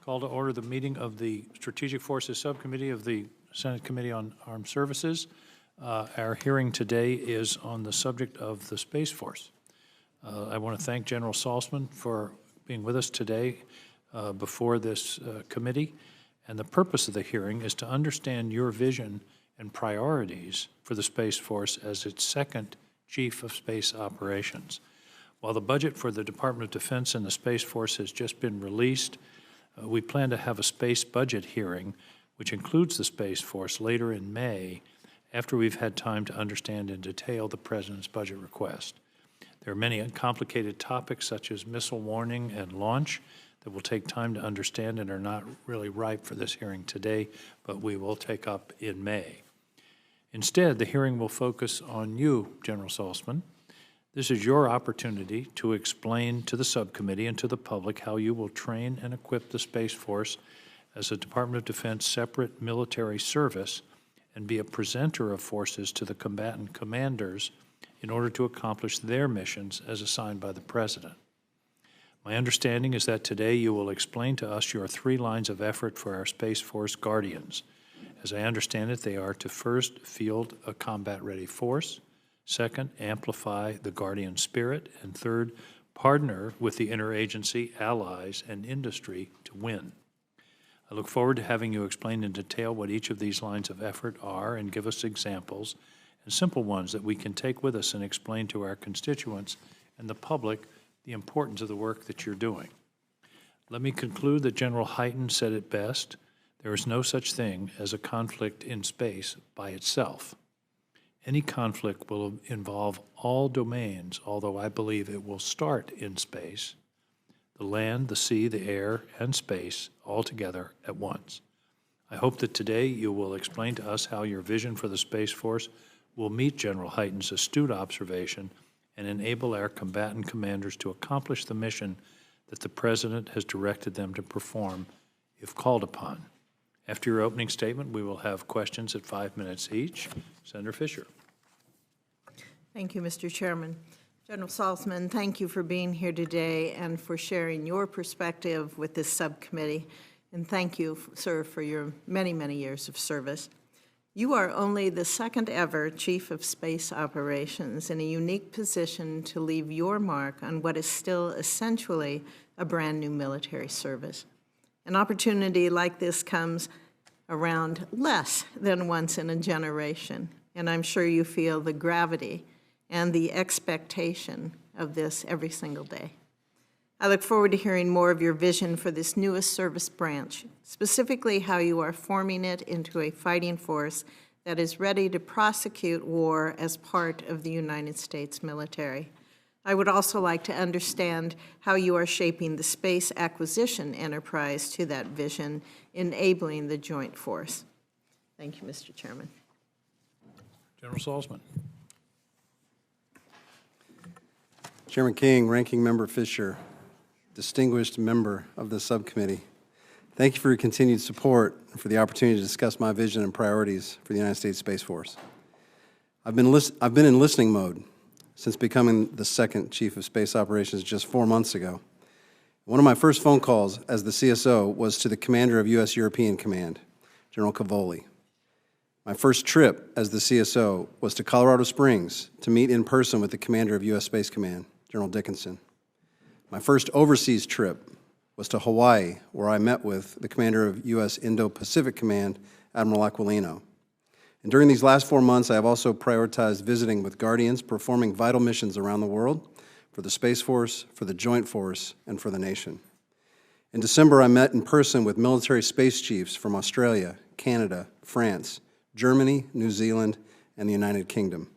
Call to order the meeting of the Strategic Forces Subcommittee of the Senate Committee on Armed Services. Our hearing today is on the subject of the Space Force. I want to thank General Salzman for being with us today before this committee. And the purpose of the hearing is to understand your vision and priorities for the Space Force as its second Chief of Space Operations. While the budget for the Department of Defense and the Space Force has just been released, we plan to have a space budget hearing, which includes the Space Force, later in May, after we've had time to understand in detail the President's budget request. There are many complicated topics, such as missile warning and launch, that will take time to understand and are not really ripe for this hearing today, but we will take up in May. Instead, the hearing will focus on you, General Saltzman. This is your opportunity to explain to the subcommittee and to the public how you will train and equip the Space Force as a Department of Defense separate military service and be a presenter of forces to the combatant commanders in order to accomplish their missions as assigned by the President. My understanding is that today you will explain to us your 3 lines of effort for our Space Force Guardians. As I understand it, they are to first field a combat-ready force, second, amplify the Guardian spirit, and third, partner with the interagency, allies, and industry to win. I look forward to having you explain in detail what each of these lines of effort are and give us examples, and simple ones that we can take with us and explain to our constituents and the public the importance of the work that you're doing. Let me conclude that General Hyten said it best: there is no such thing as a conflict in space by itself. Any conflict will involve all domains, although I believe it will start in space, the land, the sea, the air, and space, all together at once. I hope that today you will explain to us how your vision for the Space Force will meet General Hyten's astute observation and enable our combatant commanders to accomplish the mission that the President has directed them to perform if called upon. After your opening statement, we will have questions at 5 minutes each. Senator Fisher. Thank you, Mr. Chairman. General Salzman, thank you for being here today and for sharing your perspective with this subcommittee. And thank you, sir, for your many, many years of service. You are only the second ever Chief of Space Operations in a unique position to leave your mark on what is still essentially a brand new military service. An opportunity like this comes around less than once in a generation, and I'm sure you feel the gravity and the expectation of this every single day. I look forward to hearing more of your vision for this newest service branch, specifically how you are forming it into a fighting force that is ready to prosecute war as part of the United States military. I would also like to understand how you are shaping the space acquisition enterprise to that vision, enabling the joint force. Thank you, Mr. Chairman. General Salzman. Chairman King, Ranking Member Fisher, distinguished member of the subcommittee, thank you for your continued support and for the opportunity to discuss my vision and priorities for the United States Space Force. I've been in listening mode since becoming the second Chief of Space Operations just 4 months ago. One of my first phone calls as the CSO was to the commander of U.S. European Command, General Cavoli. My first trip as the CSO was to Colorado Springs to meet in person with the commander of U.S. Space Command, General Dickinson. My first overseas trip was to Hawaii, where I met with the commander of U.S. Indo-Pacific Command, Admiral Aquilino. And during these last 4 months, I have also prioritized visiting with Guardians performing vital missions around the world for the Space Force, for the Joint Force, and for the nation. In December, I met in person with military space chiefs from Australia, Canada, France, Germany, New Zealand, and the United Kingdom.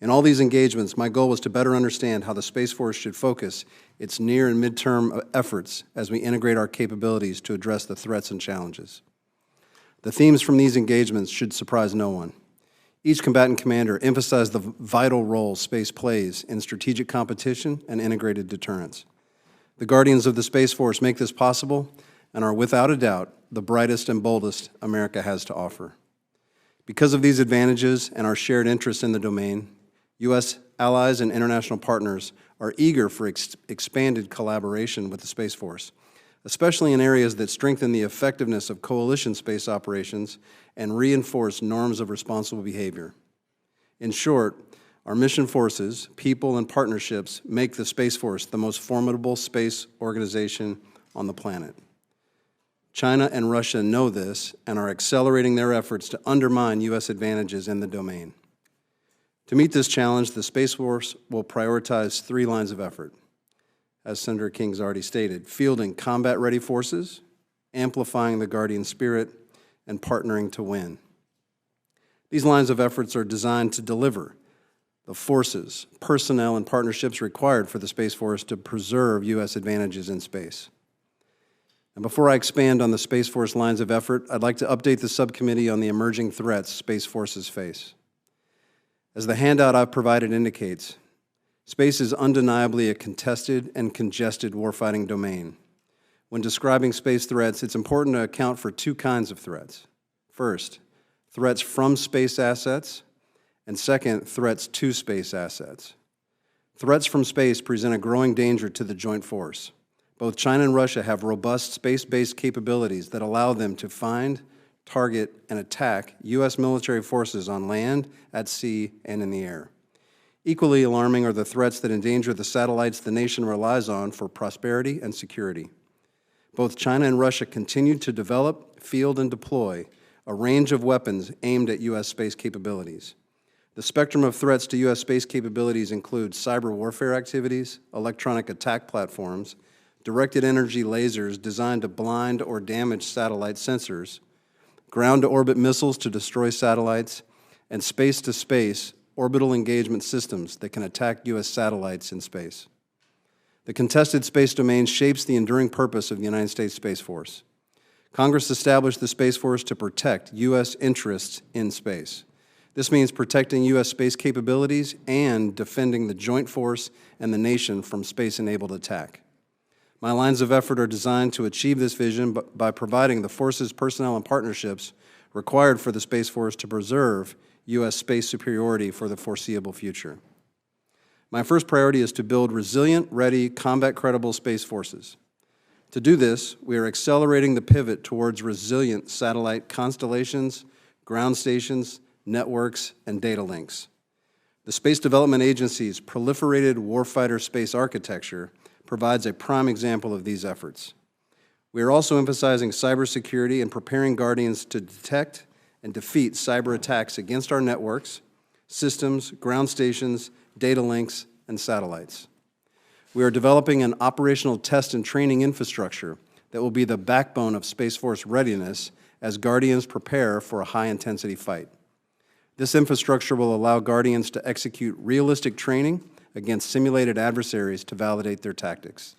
In all these engagements, my goal was to better understand how the Space Force should focus its near and midterm efforts as we integrate our capabilities to address the threats and challenges. The themes from these engagements should surprise no one. Each combatant commander emphasized the vital role space plays in strategic competition and integrated deterrence. The Guardians of the Space Force make this possible and are without a doubt the brightest and boldest America has to offer. Because of these advantages and our shared interest in the domain, U.S. allies and international partners are eager for expanded collaboration with the Space Force. especially in areas that strengthen the effectiveness of coalition space operations and reinforce norms of responsible behavior. In short, our mission forces, people, and partnerships make the Space Force the most formidable space organization on the planet. China and Russia know this and are accelerating their efforts to undermine U.S. advantages in the domain. To meet this challenge, the Space Force will prioritize 3 lines of effort. As Senator King's already stated, fielding combat-ready forces, amplifying the Guardian spirit, and partnering to win. These lines of efforts are designed to deliver the forces, personnel, and partnerships required for the Space Force to preserve U.S. advantages in space. And before I expand on the Space Force lines of effort, I'd like to update the subcommittee on the emerging threats Space Forces face. As the handout I've provided indicates, space is undeniably a contested and congested warfighting domain. When describing space threats, it's important to account for 2 kinds of threats. First, threats from space assets, and second, threats to space assets. Threats from space present a growing danger to the joint force. Both China and Russia have robust space-based capabilities that allow them to find, target, and attack U.S. military forces on land, at sea, and in the air. Equally alarming are the threats that endanger the satellites the nation relies on for prosperity and security. Both China and Russia continue to develop, field, and deploy a range of weapons aimed at U.S. space capabilities. The spectrum of threats to U.S. space capabilities includes cyber warfare activities, electronic attack platforms, directed energy lasers designed to blind or damage satellite sensors, ground-to-orbit missiles to destroy satellites, and space-to-space orbital engagement systems that can attack U.S. satellites in space. The contested space domain shapes the enduring purpose of the United States Space Force. Congress established the Space Force to protect U.S. interests in space. This means protecting U.S. space capabilities and defending the joint force and the nation from space-enabled attack. My lines of effort are designed to achieve this vision by providing the forces, personnel, and partnerships required for the Space Force to preserve U.S. space superiority for the foreseeable future. My first priority is to build resilient, ready, combat-credible space forces. To do this, we are accelerating the pivot towards resilient satellite constellations, ground stations, networks, and data links. The Space Development Agency's proliferated warfighter space architecture provides a prime example of these efforts. We are also emphasizing cybersecurity and preparing Guardians to detect and defeat cyber attacks against our networks, systems, ground stations, data links, and satellites. We are developing an operational test and training infrastructure that will be the backbone of Space Force readiness as Guardians prepare for a high-intensity fight. This infrastructure will allow Guardians to execute realistic training against simulated adversaries to validate their tactics.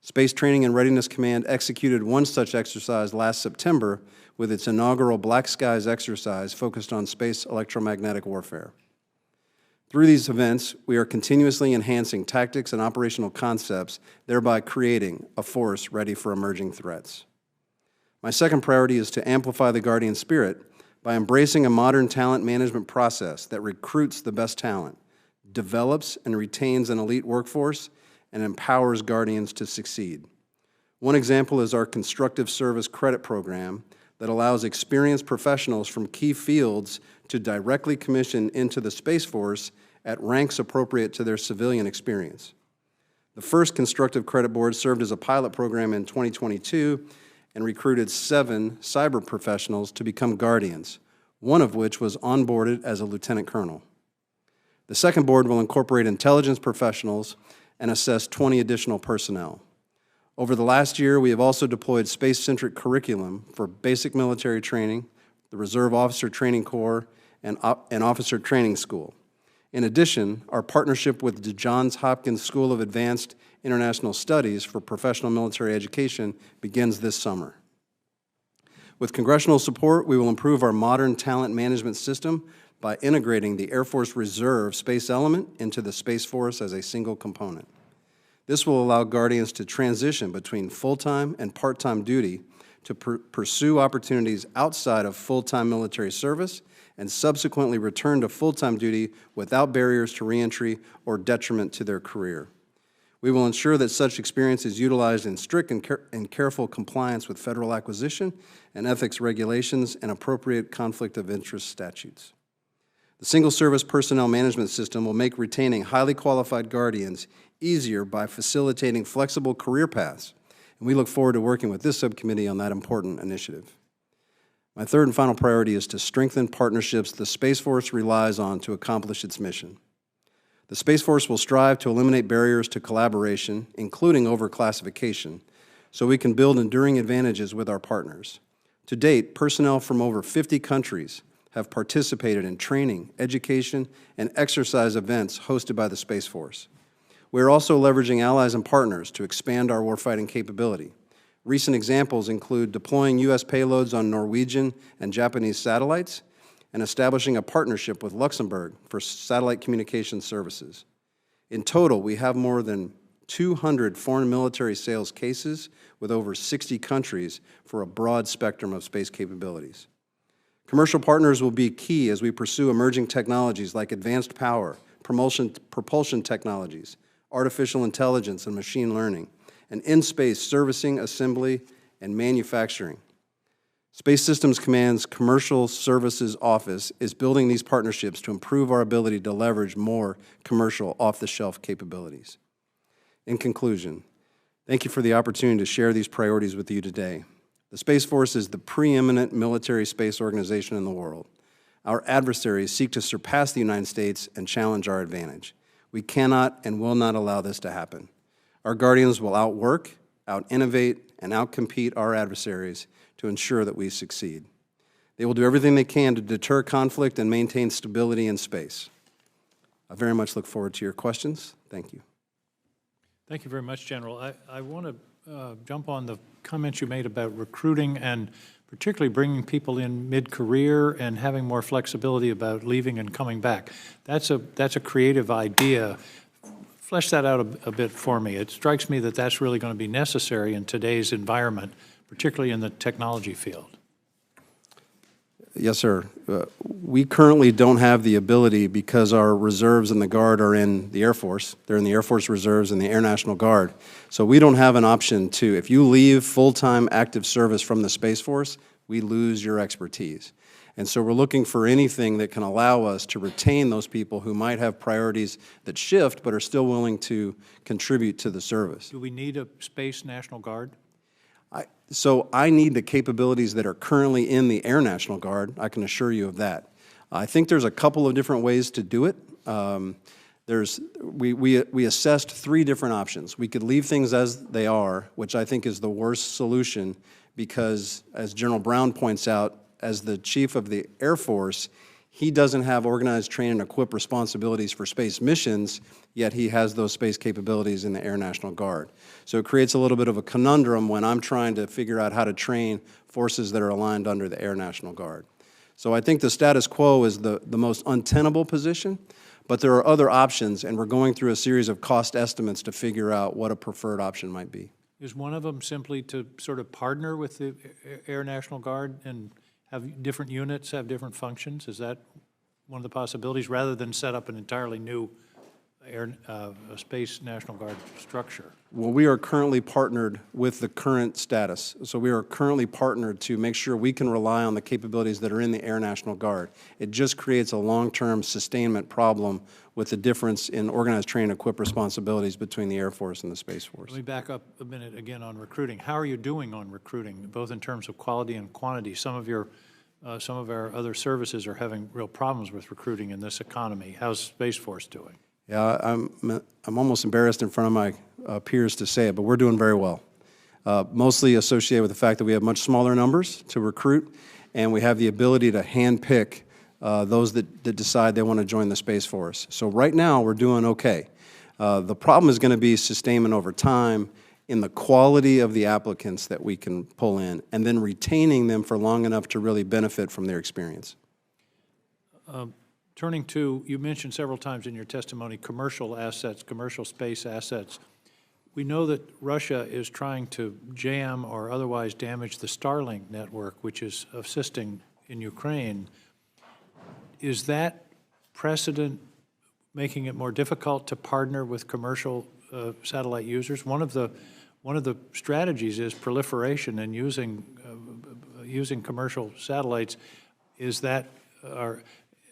Space Training and Readiness Command executed one such exercise last September with its inaugural Black Skies exercise focused on space electromagnetic warfare. Through these events, we are continuously enhancing tactics and operational concepts, thereby creating a force ready for emerging threats. My second priority is to amplify the Guardian spirit by embracing a modern talent management process that recruits the best talent, develops and retains an elite workforce, and empowers Guardians to succeed. One example is our Constructive Service Credit Program that allows experienced professionals from key fields to directly commission into the Space Force at ranks appropriate to their civilian experience. The first Constructive Credit Board served as a pilot program in 2022 and recruited 7 cyber professionals to become Guardians, one of which was onboarded as a lieutenant colonel. The second board will incorporate intelligence professionals and assess 20 additional personnel. Over the last year, we have also deployed space-centric curriculum for basic military training, the Reserve Officer Training Corps, and Officer Training School. In addition, our partnership with the Johns Hopkins School of Advanced International Studies for Professional Military Education begins this summer. With congressional support, we will improve our modern talent management system by integrating the Air Force Reserve space element into the Space Force as a single component. This will allow Guardians to transition between full-time and part-time duty to pursue opportunities outside of full-time military service and subsequently return to full-time duty without barriers to reentry or detriment to their career. We will ensure that such experience is utilized in strict and careful compliance with federal acquisition and ethics regulations and appropriate conflict of interest statutes. The Single Service Personnel Management System will make retaining highly qualified guardians easier by facilitating flexible career paths, and we look forward to working with this subcommittee on that important initiative. My third and final priority is to strengthen partnerships the Space Force relies on to accomplish its mission. The Space Force will strive to eliminate barriers to collaboration, including overclassification, so we can build enduring advantages with our partners. To date, personnel from over 50 countries have participated in training, education, and exercise events hosted by the Space Force. We are also leveraging allies and partners to expand our warfighting capability. Recent examples include deploying U.S. payloads on Norwegian and Japanese satellites and establishing a partnership with Luxembourg for satellite communication services. In total, we have more than 200 foreign military sales cases with over 60 countries for a broad spectrum of space capabilities. Commercial partners will be key as we pursue emerging technologies like advanced power, propulsion technologies, artificial intelligence and machine learning, and in-space servicing, assembly, and manufacturing. Space Systems Command's Commercial Services Office is building these partnerships to improve our ability to leverage more commercial off-the-shelf capabilities. In conclusion, thank you for the opportunity to share these priorities with you today. The Space Force is the preeminent military space organization in the world. Our adversaries seek to surpass the United States and challenge our advantage. We cannot and will not allow this to happen. Our Guardians will outwork, out-innovate, and outcompete our adversaries to ensure that we succeed. They will do everything they can to deter conflict and maintain stability in space. I very much look forward to your questions. Thank you. Thank you very much, General. I want to jump on the comments you made about recruiting and particularly bringing people in mid-career and having more flexibility about leaving and coming back. That's a creative idea. Flesh that out a bit for me. It strikes me that that's really going to be necessary in today's environment, particularly in the technology field. Yes, sir. We currently don't have the ability because our reserves and the Guard are in the Air Force. They're in the Air Force Reserves and the Air National Guard. So we don't have an option to, if you leave full-time active service from the Space Force, we lose your expertise. And so we're looking for anything that can allow us to retain those people who might have priorities that shift but are still willing to contribute to the service. Do we need a Space National Guard? So I need the capabilities that are currently in the Air National Guard. I can assure you of that. I think there's a couple of different ways to do it. We assessed 3 different options. We could leave things as they are, which I think is the worst solution because, as General Brown points out, as the Chief of the Air Force, he doesn't have organized, train, and equip responsibilities for space missions, yet he has those space capabilities in the Air National Guard. So it creates a little bit of a conundrum when I'm trying to figure out how to train forces that are aligned under the Air National Guard. So I think the status quo is the most untenable position, but there are other options, and we're going through a series of cost estimates to figure out what a preferred option might be. Is one of them simply to sort of partner with the Air National Guard and have different units have different functions? Is that one of the possibilities, rather than set up an entirely new Space National Guard structure? Well, we are currently partnered with the current status. So we are currently partnered to make sure we can rely on the capabilities that are in the Air National Guard. It just creates a long-term sustainment problem with the difference in organized, train, and equip responsibilities between the Air Force and the Space Force. Let me back up a minute again on recruiting. How are you doing on recruiting, both in terms of quality and quantity? Some of our other services are having real problems with recruiting in this economy. How's Space Force doing? Yeah, I'm almost embarrassed in front of my peers to say it, but we're doing very well. Mostly associated with the fact that we have much smaller numbers to recruit, and we have the ability to handpick those that decide they want to join the Space Force. So right now, we're doing okay. The problem is going to be sustainment over time in the quality of the applicants that we can pull in, and then retaining them for long enough to really benefit from their experience. Turning to, you mentioned several times in your testimony, commercial assets, commercial space assets. We know that Russia is trying to jam or otherwise damage the Starlink network, which is assisting in Ukraine. Is that precedent making it more difficult to partner with commercial satellite users. One of the strategies is proliferation and using commercial satellites. Is that,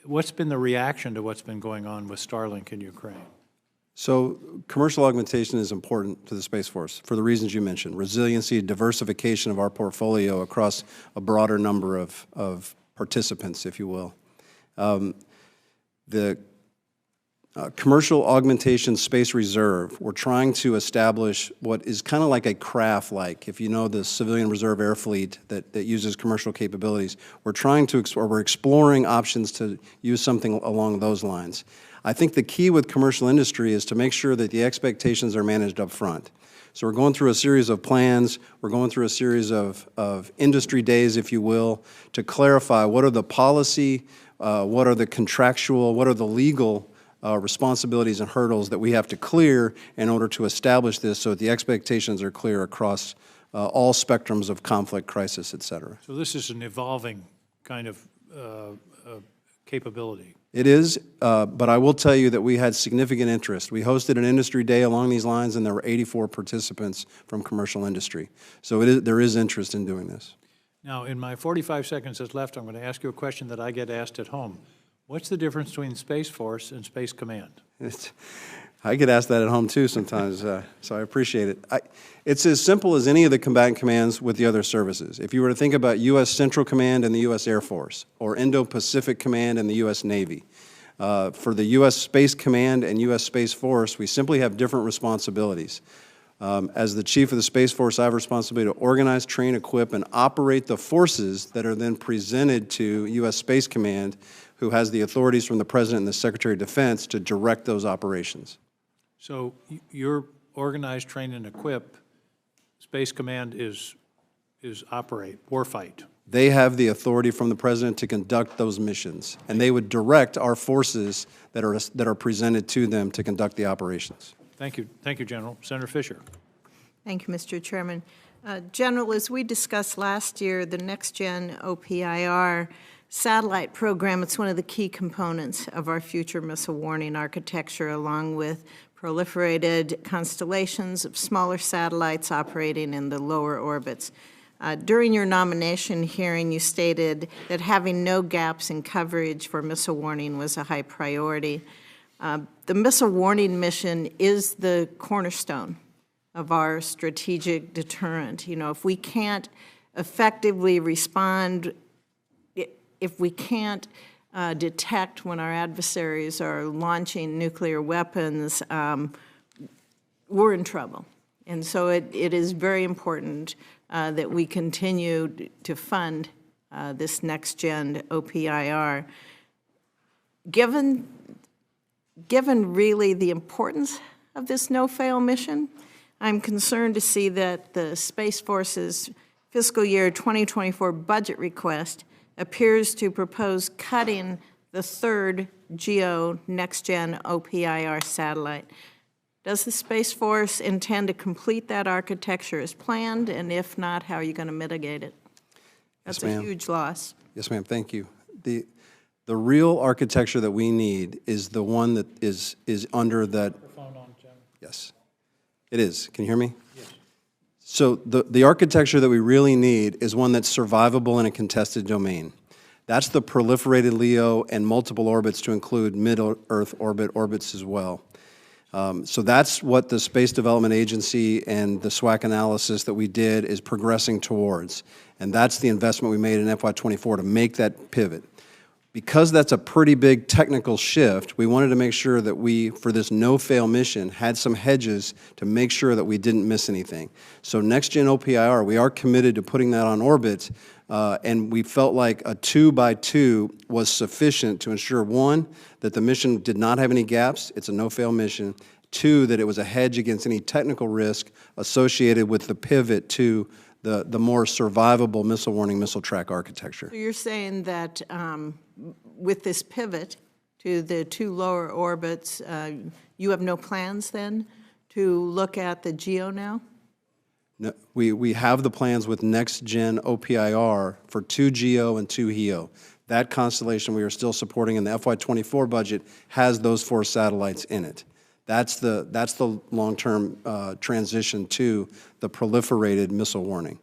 what's been the reaction to what's been going on with Starlink in Ukraine? So commercial augmentation is important to the Space Force for the reasons you mentioned: resiliency, diversification of our portfolio across a broader number of participants, if you will. The Commercial Augmentation Space Reserve, we're trying to establish what is kind of like a craft, like if you know the Civilian Reserve Air Fleet that uses commercial capabilities. We're trying to, or we're exploring options to use something along those lines. I think the key with commercial industry is to make sure that the expectations are managed up front. So we're going through a series of plans, we're going through a series of industry days, if you will, to clarify what are the policy, what are the contractual, what are the legal responsibilities and hurdles that we have to clear in order to establish this so that the expectations are clear across all spectrums of conflict, crisis, et cetera. So this is an evolving kind of capability. It is, but I will tell you that we had significant interest. We hosted an industry day along these lines, and there were 84 participants from commercial industry. So there is interest in doing this. Now, in my 45 seconds that's left, I'm going to ask you a question that I get asked at home. What's the difference between Space Force and Space Command? I get asked that at home too sometimes, so I appreciate it. It's as simple as any of the combatant commands with the other services. If you were to think about U.S. Central Command and the U.S. Air Force, or Indo-Pacific Command and the U.S. Navy, for the U.S. Space Command and U.S. Space Force, we simply have different responsibilities. As the Chief of the Space Force, I have responsibility to organize, train, equip, and operate the forces that are then presented to U.S. Space Command, who has the authorities from the President and the Secretary of Defense to direct those operations. So you're organize, train, and equip. Space Command is operate, warfight. They have the authority from the President to conduct those missions, and they would direct our forces that are presented to them to conduct the operations. Thank you, General. Senator Fisher. Thank you, Mr. Chairman. General, as we discussed last year, the Next Gen OPIR satellite program, it's one of the key components of our future missile warning architecture, along with proliferated constellations of smaller satellites operating in the lower orbits. During your nomination hearing, you stated that having no gaps in coverage for missile warning was a high priority. The missile warning mission is the cornerstone of our strategic deterrent. You know, if we can't effectively respond, if we can't detect when our adversaries are launching nuclear weapons, we're in trouble. And so it is very important that we continue to fund this next-gen OPIR. Given really the importance of this no-fail mission, I'm concerned to see that the Space Force's fiscal year 2024 budget request appears to propose cutting the third GEO next-gen OPIR satellite. Does the Space Force intend to complete that architecture as planned? And if not, how are you going to mitigate it? That's a huge loss. Yes, ma'am. Thank you. The real architecture that we need is the one that is under that. Microphone on, General. Yes, it is. Can you hear me? Yes. So the architecture that we really need is one that's survivable in a contested domain. That's the proliferated LEO and multiple orbits to include mid-Earth orbits as well. So that's what the Space Development Agency and the SWAC analysis that we did is progressing towards. And that's the investment we made in FY24 to make that pivot. Because that's a pretty big technical shift, we wanted to make sure that we, for this no-fail mission, had some hedges to make sure that we didn't miss anything. So next-gen OPIR, we are committed to putting that on orbit, and we felt like a 2x2 was sufficient to ensure, one, that the mission did not have any gaps, it's a no-fail mission, two, that it was a hedge against any technical risk associated with the pivot to the more survivable missile warning, missile track architecture. So you're saying that with this pivot to the two lower orbits, you have no plans then to look at the GEO now? No, we have the plans with next-gen OPIR for 2 GEO and 2 HEO. That constellation we are still supporting in the FY24 budget has those 4 satellites in it. That's the long-term transition to the proliferated missile warning.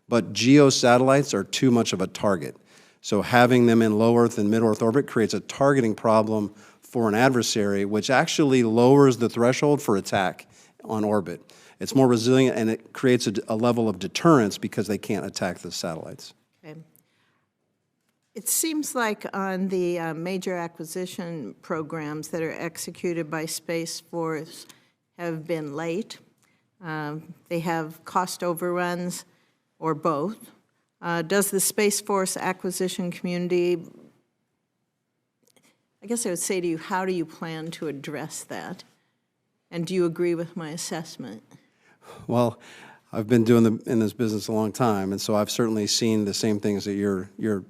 But GEO satellites are too much of a target. So having them in low Earth and mid-Earth orbit creates a targeting problem for an adversary, which actually lowers the threshold for attack on orbit. It's more resilient, and it creates a level of deterrence because they can't attack the satellites. Okay. It seems like on the major acquisition programs that are executed by Space Force have been late. They have cost overruns, or both. Does the Space Force acquisition community, I guess I would say to you, how do you plan to address that? And do you agree with my assessment? Well, I've been doing in this business a long time, and so I've certainly seen the same things that you're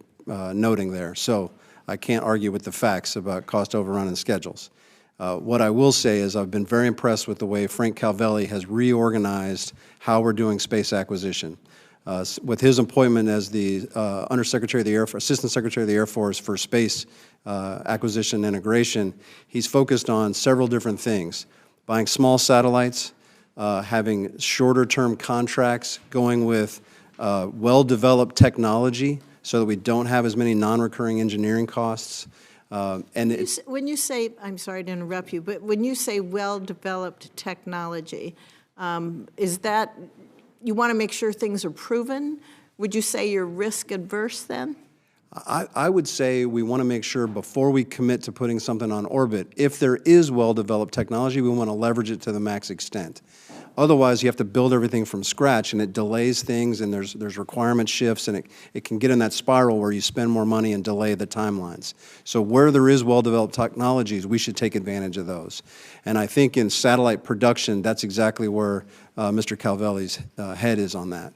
noting there. So I can't argue with the facts about cost overrun and schedules. What I will say is I've been very impressed with the way Frank Calvelli has reorganized how we're doing space acquisition. With his appointment as the Undersecretary of the Air Force, Assistant Secretary of the Air Force for Space Acquisition and Integration, he's focused on several different things: buying small satellites, having shorter-term contracts, going with well-developed technology so that we don't have as many non-recurring engineering costs. When you say, I'm sorry to interrupt you, but when you say well-developed technology, is that you want to make sure things are proven? Would you say you're risk adverse then? I would say we want to make sure before we commit to putting something on orbit, if there is well-developed technology, we want to leverage it to the max extent. Otherwise, you have to build everything from scratch, and it delays things, and there's requirement shifts, and it can get in that spiral where you spend more money and delay the timelines. So where there is well-developed technologies, we should take advantage of those. And I think in satellite production, that's exactly where Mr. Calvelli's head is on that.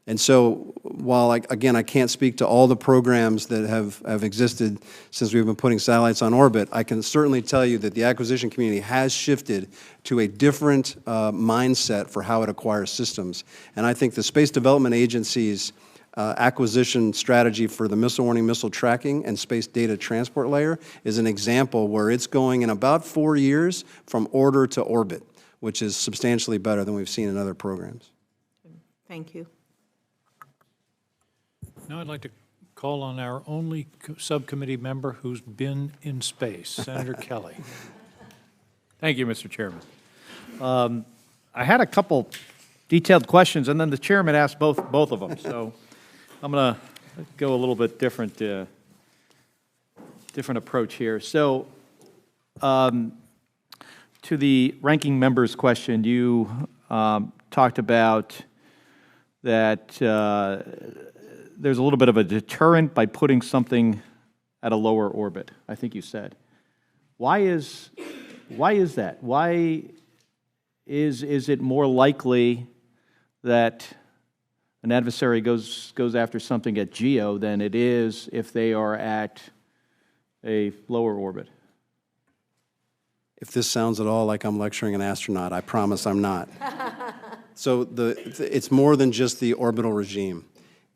And so while, again, I can't speak to all the programs that have existed since we've been putting satellites on orbit, I can certainly tell you that the acquisition community has shifted to a different mindset for how it acquires systems. And I think the Space Development Agency's acquisition strategy for the missile warning, missile tracking, and space data transport layer is an example where it's going in about 4 years from order to orbit, which is substantially better than we've seen in other programs. Thank you. Now I'd like to call on our only subcommittee member who's been in space, Senator Kelly. Thank you, Mr. Chairman. I had a couple detailed questions, and then the chairman asked both of them. So I'm going to go a little bit different approach here. So to the ranking member's question, you talked about that there's a little bit of a deterrent by putting something at a lower orbit, I think you said. Why is that? Why is it more likely that an adversary goes after something at GEO than it is if they are at a lower orbit? If this sounds at all like I'm lecturing an astronaut, I promise I'm not. So it's more than just the orbital regime.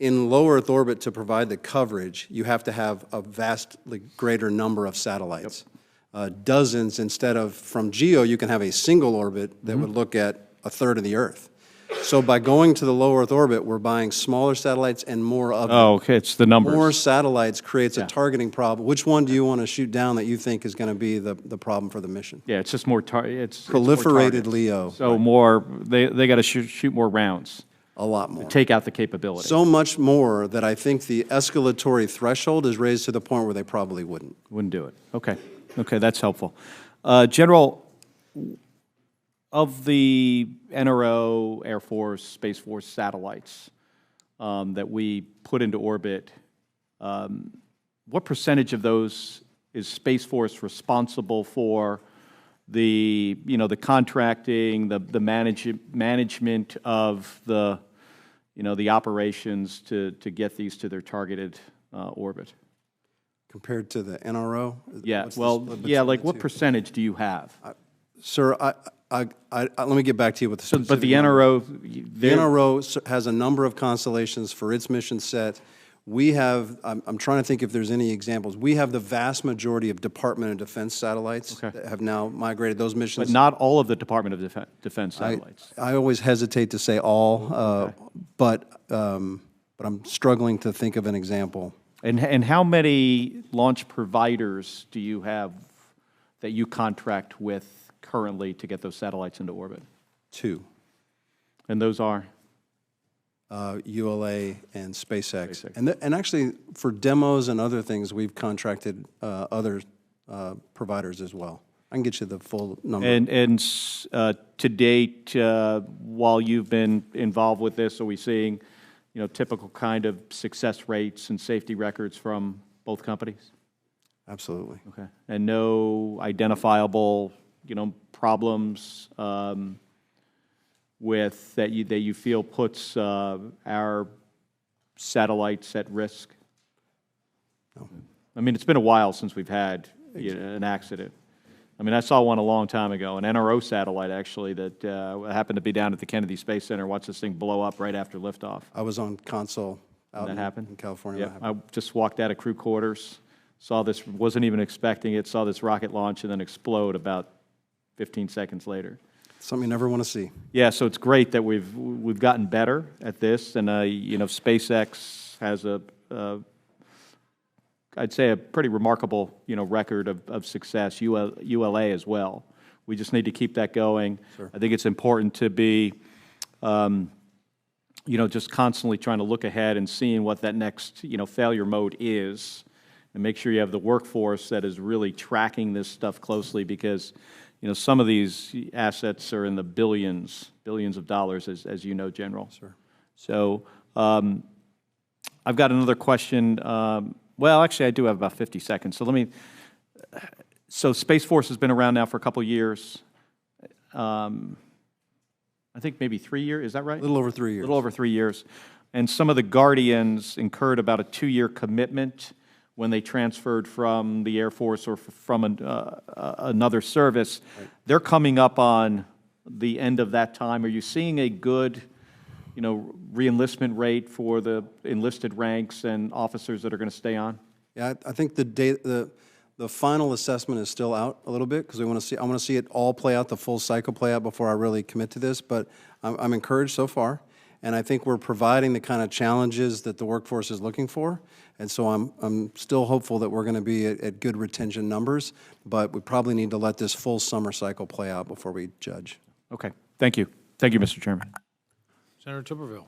In low Earth orbit, to provide the coverage, you have to have a vastly greater number of satellites. Yep. Dozens, instead of from GEO, you can have a single orbit that would look at a third of the Earth. So by going to the low Earth orbit, we're buying smaller satellites and more of them. Oh, okay, it's the numbers. More satellites creates a targeting problem. Which one do you want to shoot down that you think is going to be the problem for the mission? Yeah, it's just more it's proliferated more LEO. So more, they got to shoot more rounds. A lot more. Take out the capability. So much more that I think the escalatory threshold is raised to the point where they probably wouldn't. Wouldn't do it. Okay. Okay, that's helpful. General, of the NRO, Air Force, Space Force satellites that we put into orbit, what percentage of those is Space Force responsible for? The the contracting, the management of the the operations to get these to their targeted orbit. Compared to the NRO? Yeah. Well, yeah. Like, what percentage do you have? Sir, let me get back to you with the specific But the number. NRO, The NRO has a number of constellations for its mission set. We have, I'm trying to think if there's any examples. We have the vast majority of Department of Defense satellites that have now migrated those missions. But not all of the Department of Defense satellites. I always hesitate to say all, but I'm struggling to think of an example. And how many launch providers do you have that you contract with currently to get those satellites into orbit? 2. And those are? ULA and SpaceX. And actually, for demos and other things, we've contracted other providers as well. I can get you the full number. And to date, while you've been involved with this, are we seeing, typical kind of success rates and safety records from both companies? Absolutely. Okay. And no identifiable, problems with that you feel puts our satellites at risk? No. I mean, it's been a while since we've had an accident. I mean, I saw one a long time ago, an NRO satellite, actually, that happened to be down at the Kennedy Space Center. Watched this thing blow up right after liftoff. I was on console out in California. Yeah, I just walked out of crew quarters, saw this, wasn't even expecting it, saw this rocket launch and then explode about 15 seconds later. Something you never want to see. Yeah, so it's great that we've gotten better at this, and SpaceX has I'd say a pretty remarkable record of success. ULA as well. We just need to keep that going. Sure. I think it's important to be, just constantly trying to look ahead and seeing what that next failure mode is, and make sure you have the workforce that is really tracking this stuff closely, because some of these assets are in the billions of dollars, as you know, General. Sure. So I've got another question. Well, actually, I do have about 50 seconds. So Space Force has been around now for a couple of years. I think maybe 3 years, is that right? A little over 3 years. A little over 3 years. And some of the Guardians incurred about a 2-year commitment when they transferred from the Air Force or from another service. Right. They're coming up on the end of that time. Are you seeing a good, re-enlistment rate for the enlisted ranks and officers that are going to stay on? Yeah, I think the final assessment is still out a little bit, because I want to see it all play out, the full cycle play out, before I really commit to this. But I'm encouraged so far, and I think we're providing the kind of challenges that the workforce is looking for. And so I'm still hopeful that we're going to be at good retention numbers, but we probably need to let this full summer cycle play out before we judge. Okay. Thank you. Thank you, Mr. Chairman. Senator Tuberville.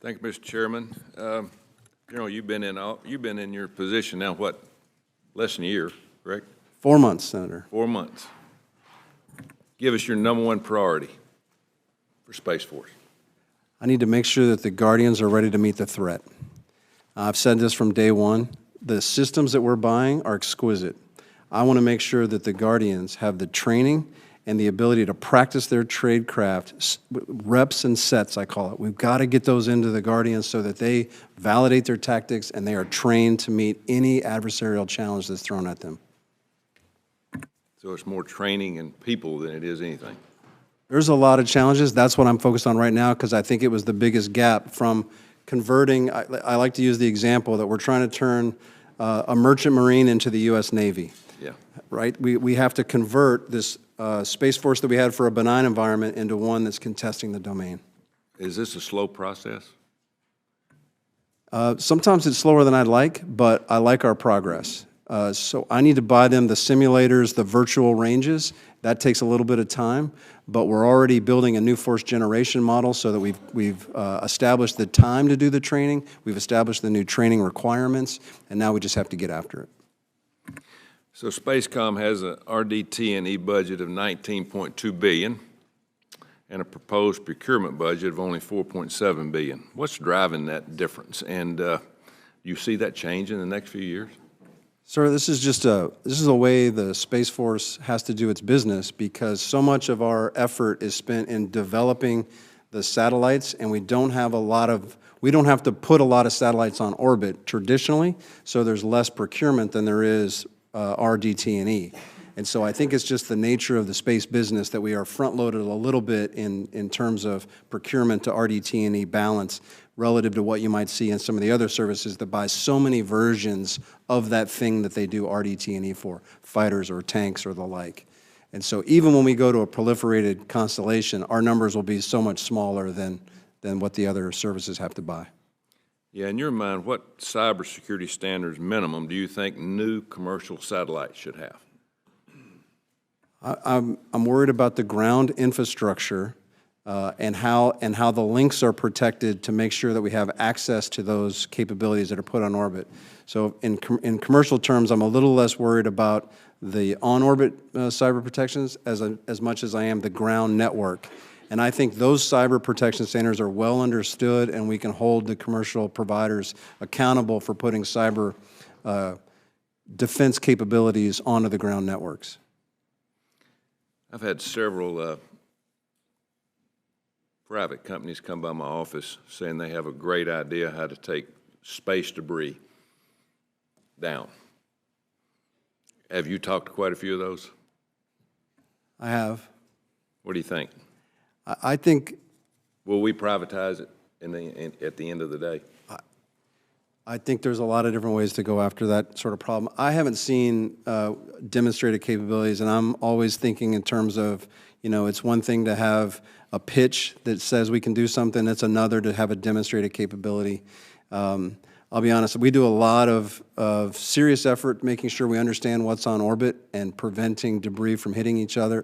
Thank you, Mr. Chairman. General, you've been in your position now, what, less than a year, correct? 4 months, Senator. 4 months. Give us your #1 priority for Space Force. I need to make sure that the Guardians are ready to meet the threat. I've said this from day one. The systems that we're buying are exquisite. I want to make sure that the Guardians have the training and the ability to practice their trade craft, reps and sets, I call it. We've got to get those into the Guardians so that they validate their tactics and they are trained to meet any adversarial challenge that's thrown at them. So it's more training and people than it is anything. There's a lot of challenges. That's what I'm focused on right now, because I think it was the biggest gap from converting. I like to use the example that we're trying to turn a merchant marine into the U.S. Navy. Yeah. Right? We have to convert this Space Force that we had for a benign environment into one that's contesting the domain. Is this a slow process? Sometimes it's slower than I'd like, but I like our progress. So I need to buy them the simulators, the virtual ranges. That takes a little bit of time, but we're already building a new force generation model so that we've established the time to do the training, we've established the new training requirements, and now we just have to get after it. So Spacecom has a RDT&E budget of $19.2 billion and a proposed procurement budget of only $4.7 billion. What's driving that difference? And do you see that change in the next few years? Sir, this is a way the Space Force has to do its business, because so much of our effort is spent in developing the satellites, and we don't have to put a lot of satellites on orbit traditionally, so there's less procurement than there is RDT&E. And so I think it's just the nature of the space business that we are front-loaded a little bit in terms of procurement to RDT&E balance. relative to what you might see in some of the other services that buy so many versions of that thing that they do RDT&E for, fighters or tanks or the like. And so even when we go to a proliferated constellation, our numbers will be so much smaller than what the other services have to buy. Yeah, in your mind, what cybersecurity standards minimum do you think new commercial satellites should have? I'm worried about the ground infrastructure and how the links are protected to make sure that we have access to those capabilities that are put on orbit. So in commercial terms, I'm a little less worried about the on-orbit cyber protections as much as I am the ground network. And I think those cyber protection standards are well understood, and we can hold the commercial providers accountable for putting cyber defense capabilities onto the ground networks. I've had several private companies come by my office saying they have a great idea how to take space debris down. Have you talked to quite a few of those? I have. What do you think? I think. Will we privatize it at the end of the day? I think there's a lot of different ways to go after that sort of problem. I haven't seen demonstrated capabilities, and I'm always thinking in terms of, it's one thing to have a pitch that says we can do something, it's another to have a demonstrated capability. I'll be honest, we do a lot of serious effort making sure we understand what's on orbit and preventing debris from hitting each other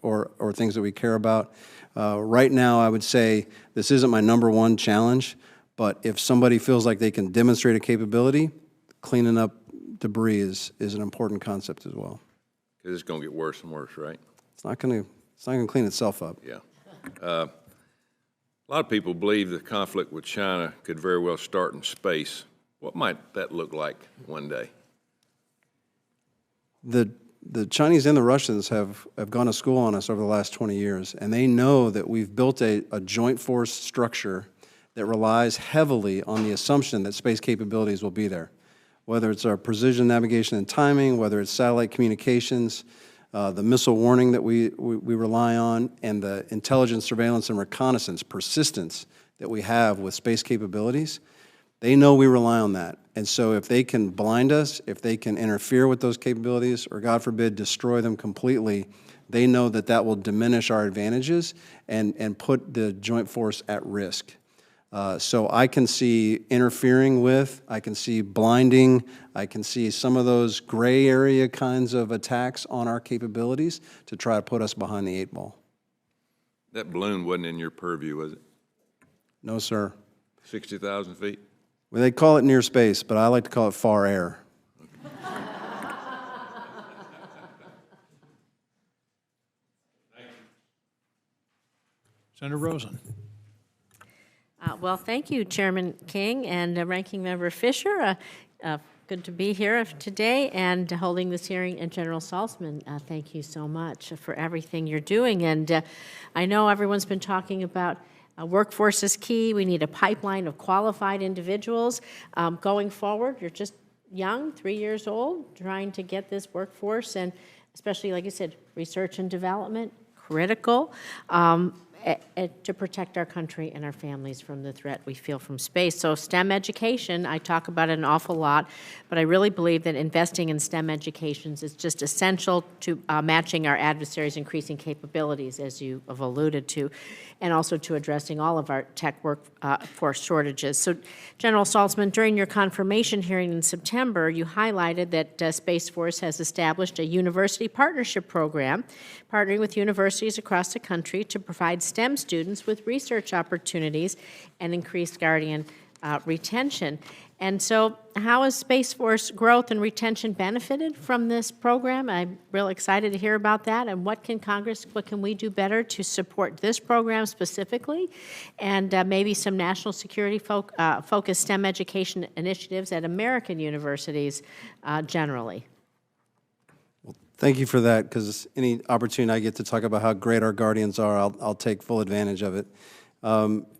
or things that we care about. Right now, I would say this isn't my #1 challenge, but if somebody feels like they can demonstrate a capability, cleaning up debris is an important concept as well. Because it's going to get worse and worse, right? It's not going to clean itself up. Yeah. A lot of people believe the conflict with China could very well start in space. What might that look like one day? The Chinese and the Russians have gone to school on us over the last 20 years, and they know that we've built a joint force structure that relies heavily on the assumption that space capabilities will be there. Whether it's our precision navigation and timing, whether it's satellite communications, the missile warning that we rely on, and the intelligence, surveillance, and reconnaissance persistence that we have with space capabilities, they know we rely on that. And so if they can blind us, if they can interfere with those capabilities, or God forbid, destroy them completely, they know that that will diminish our advantages and put the joint force at risk. So I can see interfering with, I can see blinding, I can see some of those gray area kinds of attacks on our capabilities to try to put us behind the 8 ball. That balloon wasn't in your purview, was it? No, sir. 60,000 feet? Well, they call it near space, but I like to call it far air. Senator Rosen. Well, thank you, Chairman King and Ranking Member Fisher. Good to be here today and holding this hearing. And General Salzman, thank you so much for everything you're doing. And I know everyone's been talking about workforce is key. We need a pipeline of qualified individuals. Going forward, you're just young, 3 years old, trying to get this workforce, and especially, like you said, research and development, critical. To protect our country and our families from the threat we feel from space. So STEM education, I talk about it an awful lot, but I really believe that investing in STEM educations is just essential to matching our adversaries' increasing capabilities, as you have alluded to, and also to addressing all of our tech workforce shortages. So, General Saltzman, during your confirmation hearing in September, you highlighted that Space Force has established a university partnership program, partnering with universities across the country to provide STEM students with research opportunities and increased Guardian retention. And so how has Space Force growth and retention benefited from this program? I'm real excited to hear about that. And what can we do better to support this program specifically? And maybe some national security focused STEM education initiatives at American universities generally. Thank you for that, because any opportunity I get to talk about how great our Guardians are, I'll take full advantage of it.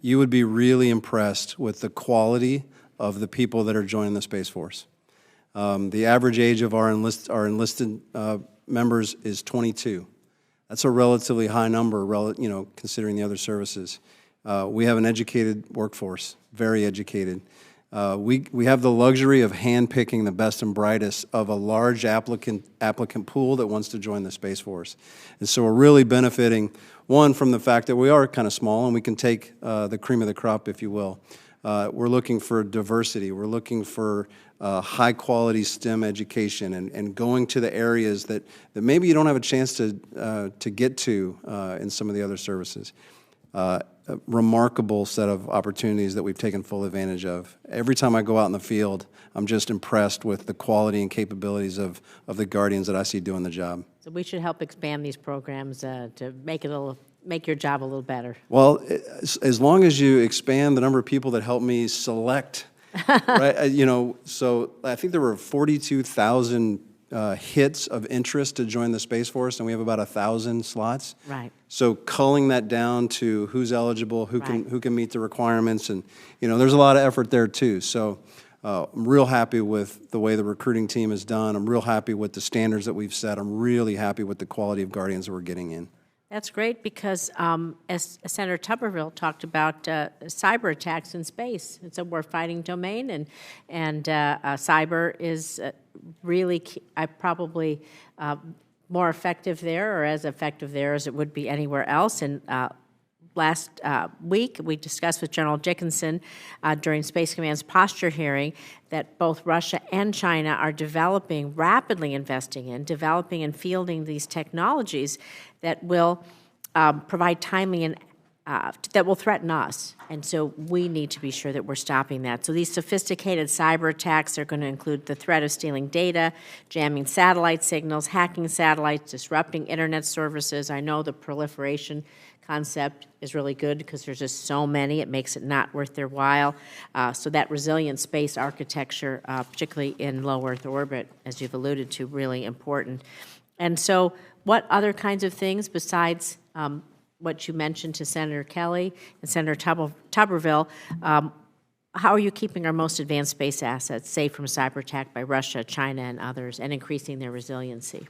You would be really impressed with the quality of the people that are joining the Space Force. The average age of our enlisted members is 22. That's a relatively high number, considering the other services. We have an educated workforce, very educated. We have the luxury of handpicking the best and brightest of a large applicant pool that wants to join the Space Force. And so we're really benefiting, one, from the fact that we are kind of small and we can take the cream of the crop, if you will. We're looking for diversity. We're looking for high-quality STEM education and going to the areas that maybe you don't have a chance to get to in some of the other services. A remarkable set of opportunities that we've taken full advantage of. Every time I go out in the field, I'm just impressed with the quality and capabilities of the Guardians that I see doing the job. So we should help expand these programs to make your job a little better. Well, as long as you expand the number of people that help me select, right? So I think there were 42,000 hits of interest to join the Space Force, and we have about 1,000 slots. Right. So culling that down to who's eligible, who Right. can meet the requirements, and there's a lot of effort there too. So I'm real happy with the way the recruiting team is done. I'm real happy with the standards that we've set. I'm really happy with the quality of Guardians that we're getting in. That's great because, as Senator Tuberville talked about, cyber attacks in space. It's a warfighting domain, and cyber is really probably more effective there, or as effective there as it would be anywhere else. And last week, we discussed with General Dickinson during Space Command's posture hearing that both Russia and China are rapidly investing in, developing and fielding these technologies that will provide timely and that will threaten us. And so we need to be sure that we're stopping that. So these sophisticated cyber attacks are going to include the threat of stealing data, jamming satellite signals, hacking satellites, disrupting internet services. I know the proliferation concept is really good because there's just so many. It makes it not worth their while. So that resilient space architecture, particularly in low Earth orbit, as you've alluded to, really important. And so what other kinds of things besides what you mentioned to Senator Kelly and Senator Tuberville, how are you keeping our most advanced space assets safe from cyber attack by Russia, China, and others, and increasing their resiliency?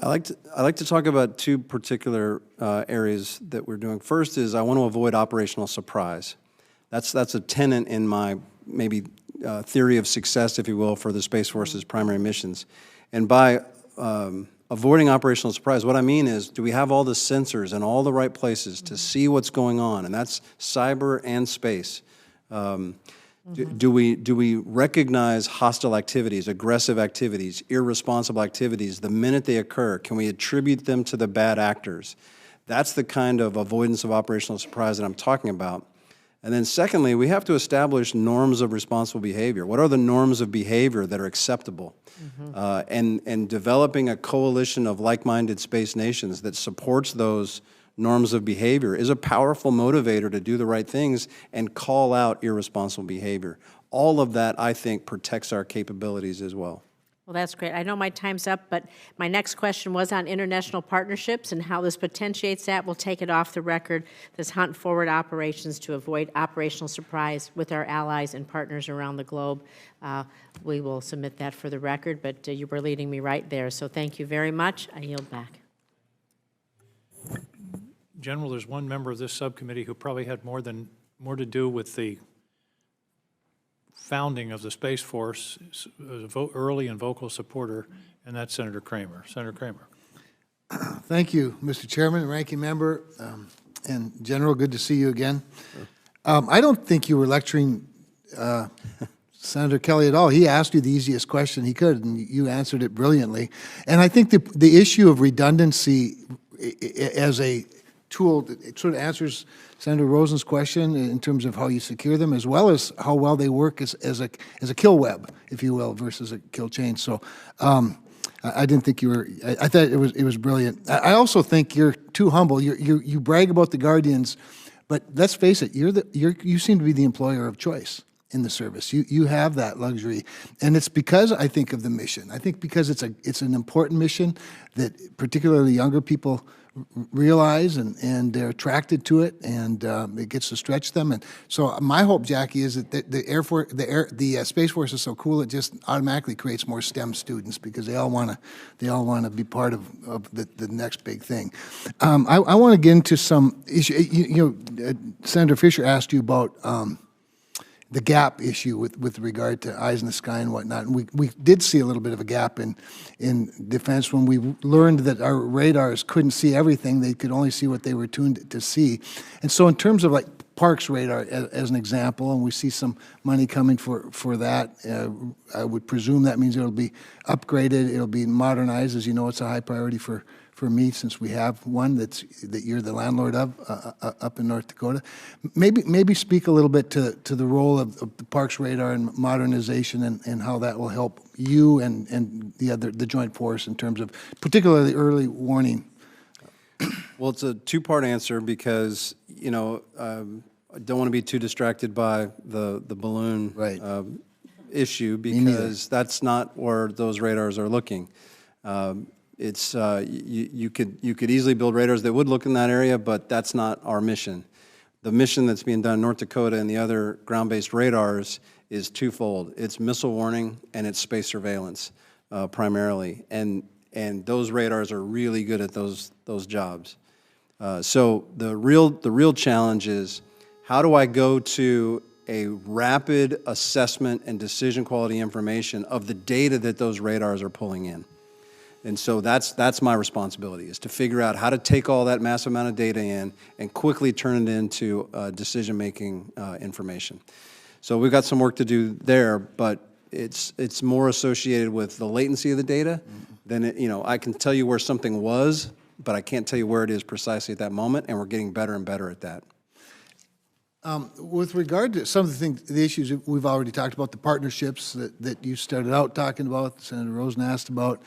I like to talk about two particular areas that we're doing. First is I want to avoid operational surprise. That's a tenet in my maybe theory of success, if you will, for the Space Force's primary missions. And by avoiding operational surprise, what I mean is, do we have all the sensors in all the right places to see what's going on? And that's cyber and space. Do we recognize hostile activities, aggressive activities, irresponsible activities the minute they occur? Can we attribute them to the bad actors? That's the kind of avoidance of operational surprise that I'm talking about. And then secondly, we have to establish norms of responsible behavior. What are the norms of behavior that are acceptable? And developing a coalition of like-minded space nations that supports those norms of behavior is a powerful motivator to do the right things and call out irresponsible behavior. All of that, I think, protects our capabilities as well. Well, that's great. I know my time's up, but my next question was on international partnerships and how this potentiates that. We'll take it off the record, this hunt forward operations to avoid operational surprise with our allies and partners around the globe. We will submit that for the record, but you were leading me right there. So thank you very much. I yield back. General, there's one member of this subcommittee who probably had more to do with the founding of the Space Force, early and vocal supporter, and that's Senator Kramer. Senator Kramer. Thank you, Mr. Chairman, Ranking Member, and General, good to see you again. I don't think you were lecturing Senator Kelly at all. He asked you the easiest question he could, and you answered it brilliantly. And I think the issue of redundancy as a tool, it sort of answers Senator Rosen's question in terms of how you secure them, as well as how well they work as a kill web, if you will, versus a kill chain. So I didn't think you were. I thought it was brilliant. I also think you're too humble. You brag about the Guardians, but let's face it, you seem to be the employer of choice. in the service. You have that luxury, and it's because I think of the mission. I think because it's an important mission that particularly younger people realize, and they're attracted to it, and it gets to stretch them. And so my hope, Jackie, is that the Space Force is so cool it just automatically creates more STEM students because they all want to be part of the next big thing. I want to get into some issue. Senator Fisher asked you about the gap issue with regard to eyes in the sky and whatnot. And we did see a little bit of a gap in defense when we learned that our radars couldn't see everything. They could only see what they were tuned to see. And so in terms of like Parks radar as an example, and we see some money coming for that, I would presume that means it'll be upgraded, it'll be modernized. As you know, it's a high priority for me, since we have one that you're the landlord of up in North Dakota. Maybe speak a little bit to the role of the Parks radar and modernization, and how that will help you and the Joint Force in terms of particularly early warning. Well, it's a two-part answer because, I don't want to be too distracted by the balloon issue, because that's not where those radars are looking. It's you could easily build radars that would look in that area, but that's not our mission. The mission that's being done in North Dakota and the other ground-based radars is twofold. It's missile warning and it's space surveillance primarily, and those radars are really good at those jobs. So the real challenge is, how do I go to a rapid assessment and decision quality information of the data that those radars are pulling in? And so that's my responsibility, is to figure out how to take all that massive amount of data in and quickly turn it into decision-making information. So we've got some work to do there, but it's more associated with the latency of the data than I can tell you where something was, but I can't tell you where it is precisely at that moment, and we're getting better and better at that. With regard to some of the issues that we've already talked about, the partnerships that you started out talking about, Senator Rosen asked about,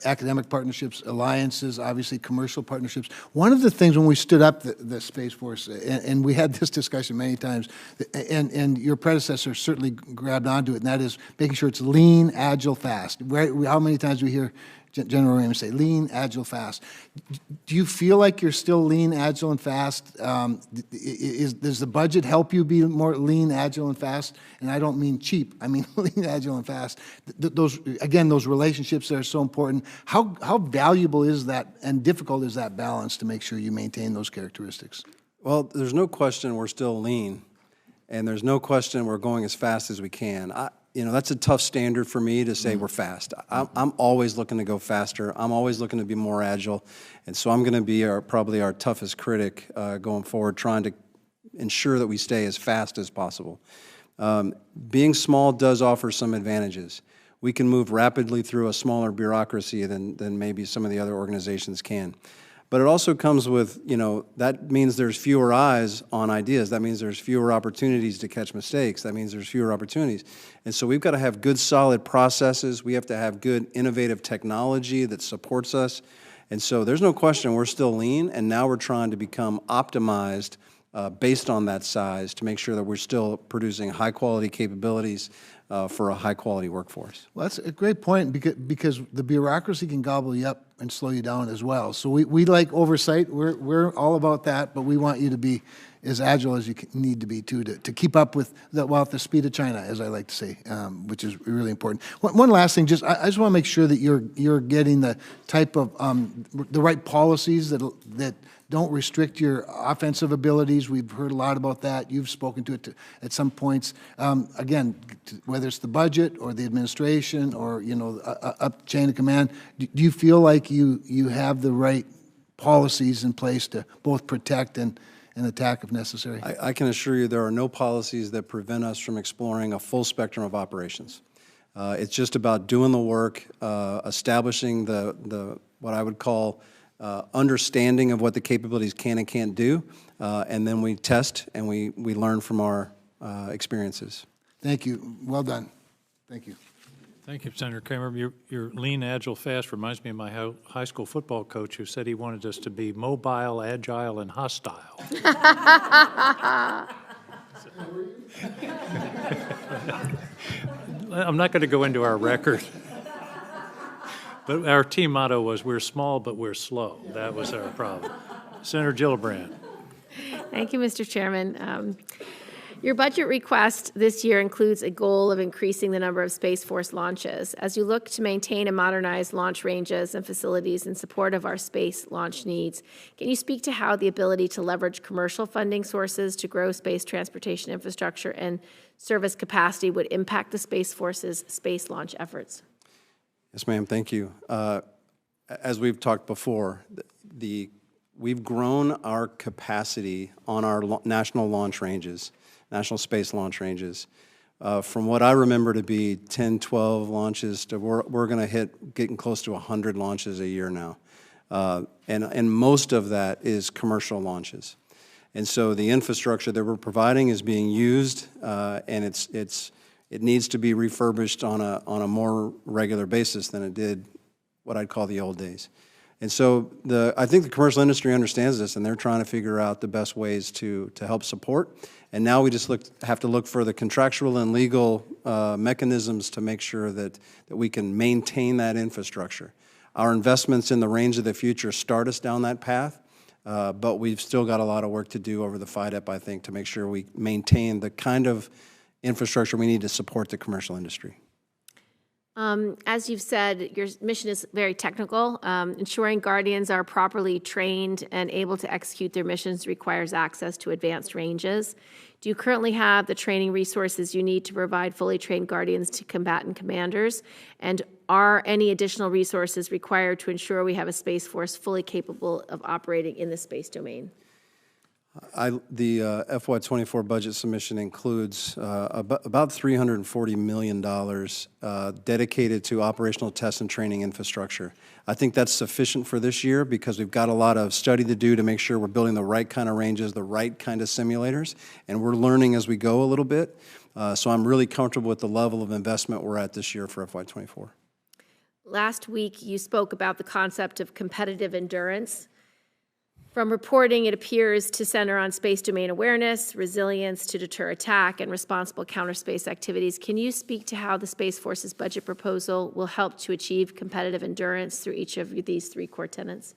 academic partnerships, alliances, obviously commercial partnerships. One of the things when we stood up the Space Force, and we had this discussion many times, and your predecessor certainly grabbed onto it, and that is making sure it's lean, agile, fast. How many times do we hear General Raymond say, lean, agile, fast? Do you feel like you're still lean, agile, and fast? Does the budget help you be more lean, agile, and fast? And I don't mean cheap. I mean lean, agile, and fast. Those relationships that are so important. How valuable is that and difficult is that balance to make sure you maintain those characteristics? Well, there's no question we're still lean, and there's no question we're going as fast as we can. That's a tough standard for me to say we're fast. I'm always looking to go faster. I'm always looking to be more agile. And so I'm going to be probably our toughest critic going forward, trying to ensure that we stay as fast as possible. Being small does offer some advantages. We can move rapidly through a smaller bureaucracy than maybe some of the other organizations can. But it also comes with, that means there's fewer eyes on ideas. That means there's fewer opportunities to catch mistakes. That means there's fewer opportunities. And so we've got to have good, solid processes. We have to have good, innovative technology that supports us. And so there's no question we're still lean, and now we're trying to become optimized based on that size to make sure that we're still producing high-quality capabilities for a high-quality workforce. Well, that's a great point, because the bureaucracy can gobble you up and slow you down as well. So we like oversight. We're all about that, but we want you to be as agile as you need to be to keep up with the speed of China, as I like to say, which is really important. One last thing, I just want to make sure that you're getting the type of the right policies that don't restrict your offensive abilities. We've heard a lot about that. You've spoken to it at some points. Again, whether it's the budget or the administration or up chain of command, do you feel like you have the right policies in place to both protect and attack if necessary? I can assure you there are no policies that prevent us from exploring a full spectrum of operations. It's just about doing the work, establishing the what I would call understanding of what the capabilities can and can't do, and then we test and we learn from our experiences. Thank you. Well done. Thank you. Thank you, Senator Kramer. Your lean, agile, fast reminds me of my high school football coach who said he wanted us to be mobile, agile, and hostile. I'm not going to go into our record. But our team motto was, "We're small, but we're slow." That was our problem. Senator Gillibrand. Thank you, Mr. Chairman. Your budget request this year includes a goal of increasing the number of Space Force launches. As you look to maintain and modernize launch ranges and facilities in support of our space launch needs, can you speak to how the ability to leverage commercial funding sources to grow space transportation infrastructure and service capacity would impact the Space Force's space launch efforts? Yes, ma'am, thank you. As we've talked before, we've grown our capacity on our national launch ranges, national space launch ranges, from what I remember to be 10, 12 launches to we're going to getting close to 100 launches a year now. And most of that is commercial launches. And so the infrastructure that we're providing is being used, and it needs to be refurbished on a more regular basis than it did what I'd call the old days. And so I think the commercial industry understands this, and they're trying to figure out the best ways to help support. And now we just have to look for the contractual and legal mechanisms to make sure that we can maintain that infrastructure. Our investments in the range of the future start us down that path, but we've still got a lot of work to do over the FIDEP, I think, to make sure we maintain the kind of infrastructure we need to support the commercial industry. As you've said, your mission is very technical. Ensuring Guardians are properly trained and able to execute their missions requires access to advanced ranges. Do you currently have the training resources you need to provide fully trained Guardians to combatant commanders? And are any additional resources required to ensure we have a Space Force fully capable of operating in the space domain? The FY24 budget submission includes about $340 million dedicated to operational test and training infrastructure. I think that's sufficient for this year because we've got a lot of study to do to make sure we're building the right kind of ranges, the right kind of simulators, and we're learning as we go a little bit. So I'm really comfortable with the level of investment we're at this year for FY24. Last week, you spoke about the concept of competitive endurance. From reporting, it appears to center on space domain awareness, resilience to deter attack, and responsible counterspace activities. Can you speak to how the Space Force's budget proposal will help to achieve competitive endurance through each of these three core tenets?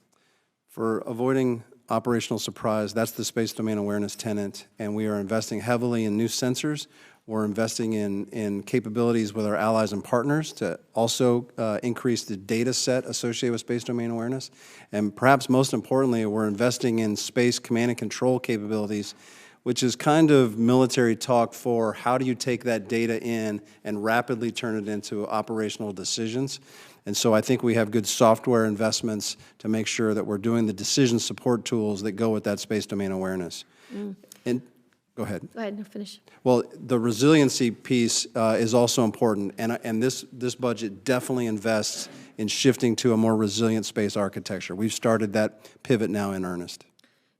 For avoiding operational surprise, that's the space domain awareness tenet, and we are investing heavily in new sensors. We're investing in capabilities with our allies and partners to also increase the data set associated with space domain awareness. And perhaps most importantly, we're investing in space command and control capabilities, which is kind of military talk for how do you take that data in and rapidly turn it into operational decisions. And so I think we have good software investments to make sure that we're doing the decision support tools that go with that space domain awareness. And go ahead. Go ahead, no, finish. Well, the resiliency piece is also important, and this budget definitely invests in shifting to a more resilient space architecture. We've started that pivot now in earnest.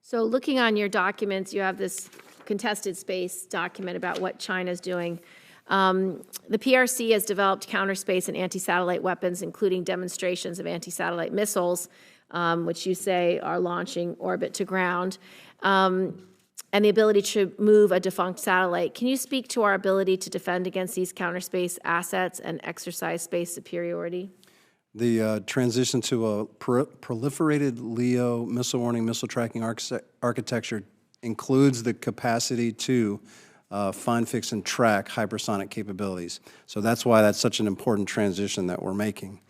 So looking on your documents, you have this contested space document about what China's doing. The PRC has developed counterspace and anti-satellite weapons, including demonstrations of anti-satellite missiles, which you say are launching orbit to ground. And the ability to move a defunct satellite. Can you speak to our ability to defend against these counterspace assets and exercise space superiority? The transition to a proliferated LEO missile warning, missile tracking architecture includes the capacity to find, fix, and track hypersonic capabilities. So that's why that's such an important transition that we're making.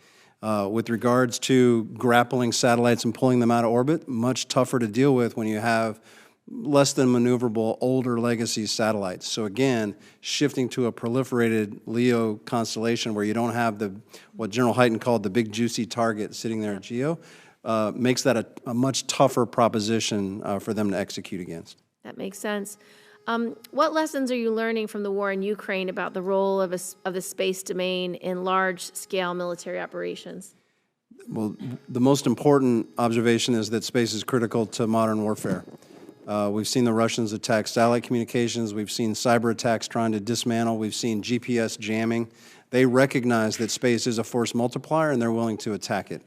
With regards to grappling satellites and pulling them out of orbit, much tougher to deal with when you have less than maneuverable older legacy satellites. So again, shifting to a proliferated LEO constellation where you don't have what General Hyten called the big juicy target sitting there at GEO, makes that a much tougher proposition for them to execute against. That makes sense. What lessons are you learning from the war in Ukraine about the role of the space domain in large-scale military operations? Well, the most important observation is that space is critical to modern warfare. We've seen the Russians attack satellite communications. We've seen cyber attacks trying to dismantle. We've seen GPS jamming. They recognize that space is a force multiplier, and they're willing to attack it.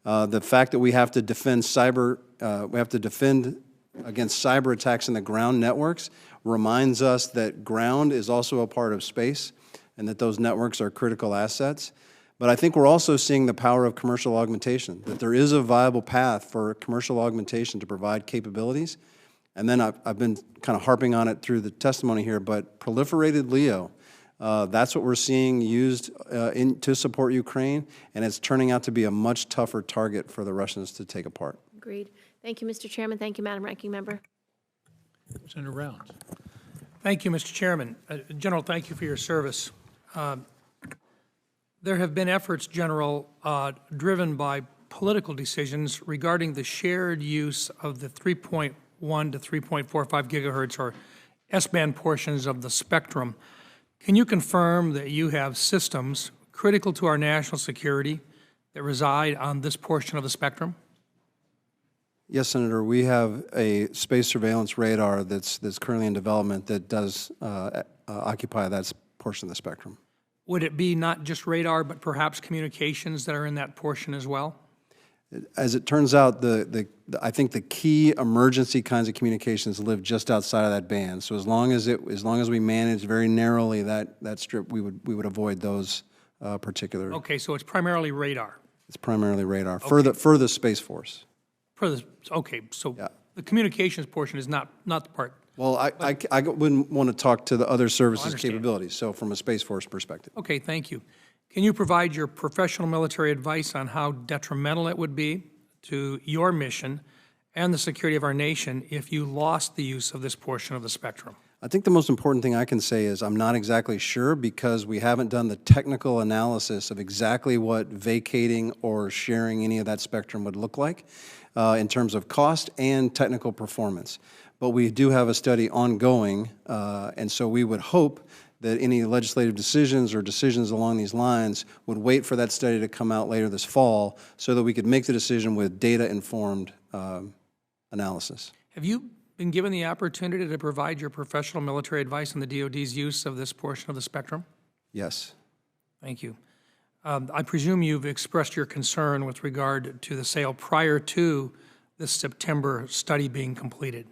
The fact that we have to defend against cyber attacks in the ground networks reminds us that ground is also a part of space and that those networks are critical assets. But I think we're also seeing the power of commercial augmentation, that there is a viable path for commercial augmentation to provide capabilities. And then I've been kind of harping on it through the testimony here, but proliferated LEO, that's what we're seeing used to support Ukraine, and it's turning out to be a much tougher target for the Russians to take apart. Agreed. Thank you, Mr. Chairman. Thank you, Madam Ranking Member. Senator Rounds. Thank you, Mr. Chairman. General, thank you for your service. There have been efforts, General, driven by political decisions regarding the shared use of the 3.1 to 3.45 gigahertz or S-band portions of the spectrum. Can you confirm that you have systems critical to our national security that reside on this portion of the spectrum? Yes, Senator, we have a space surveillance radar that's currently in development that does occupy that portion of the spectrum. Would it be not just radar, but perhaps communications that are in that portion as well? As it turns out, I think the key emergency kinds of communications live just outside of that band. So as long as we manage very narrowly that strip, we would avoid those particular. Okay, so it's primarily radar. It's primarily radar Okay. for the Space Force. Okay, so Yeah. the communications portion is not the part. Well, I wouldn't want to talk to the other services understand. capabilities. So from a Space Force perspective. Okay, thank you. Can you provide your professional military advice on how detrimental it would be to your mission and the security of our nation if you lost the use of this portion of the spectrum? I think the most important thing I can say is I'm not exactly sure because we haven't done the technical analysis of exactly what vacating or sharing any of that spectrum would look like in terms of cost and technical performance. But we do have a study ongoing, and so we would hope that any legislative decisions or decisions along these lines would wait for that study to come out later this fall so that we could make the decision with data-informed analysis. Have you been given the opportunity to provide your professional military advice on the DoD's use of this portion of the spectrum? Yes. Thank you. I presume you've expressed your concern with regard to the sale prior to this September study being completed.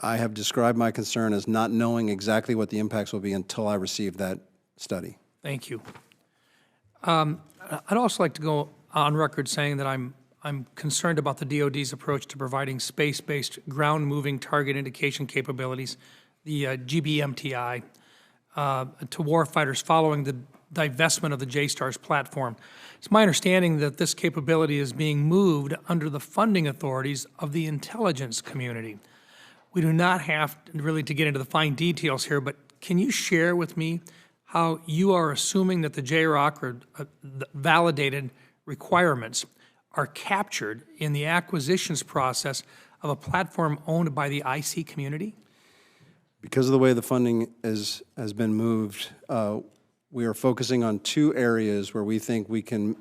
I have described my concern as not knowing exactly what the impacts will be until I receive that study. Thank you. I'd also like to go on record saying that I'm concerned about the DoD's approach to providing space-based ground-moving target indication capabilities, the GBMTI, to warfighters following the divestment of the JSTARS platform. It's my understanding that this capability is being moved under the funding authorities of the intelligence community. We do not have really to get into the fine details here, but can you share with me how you are assuming that the JROC or the validated requirements are captured in the acquisitions process of a platform owned by the IC community? Because of the way the funding has been moved, we are focusing on two areas where we think we can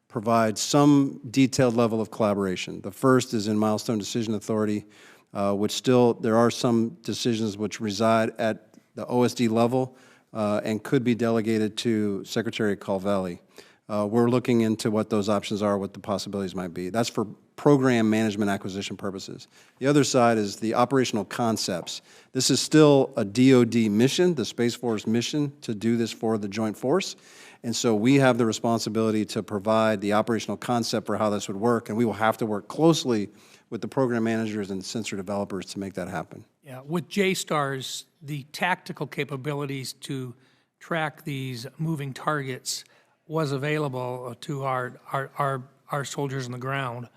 provide some detailed level of collaboration. The first is in Milestone Decision Authority, which still, there are some decisions which reside at the OSD level and could be delegated to Secretary Colvelli. We're looking into what those options are, what the possibilities might be. That's for program management acquisition purposes. The other side is the operational concepts. This is still a DoD mission, the Space Force mission, to do this for the Joint Force. And so we have the responsibility to provide the operational concept for how this would work, and we will have to work closely with the program managers and sensor developers to make that happen. Yeah, with JSTARS, the tactical capabilities to track these moving targets was available to our soldiers on the ground.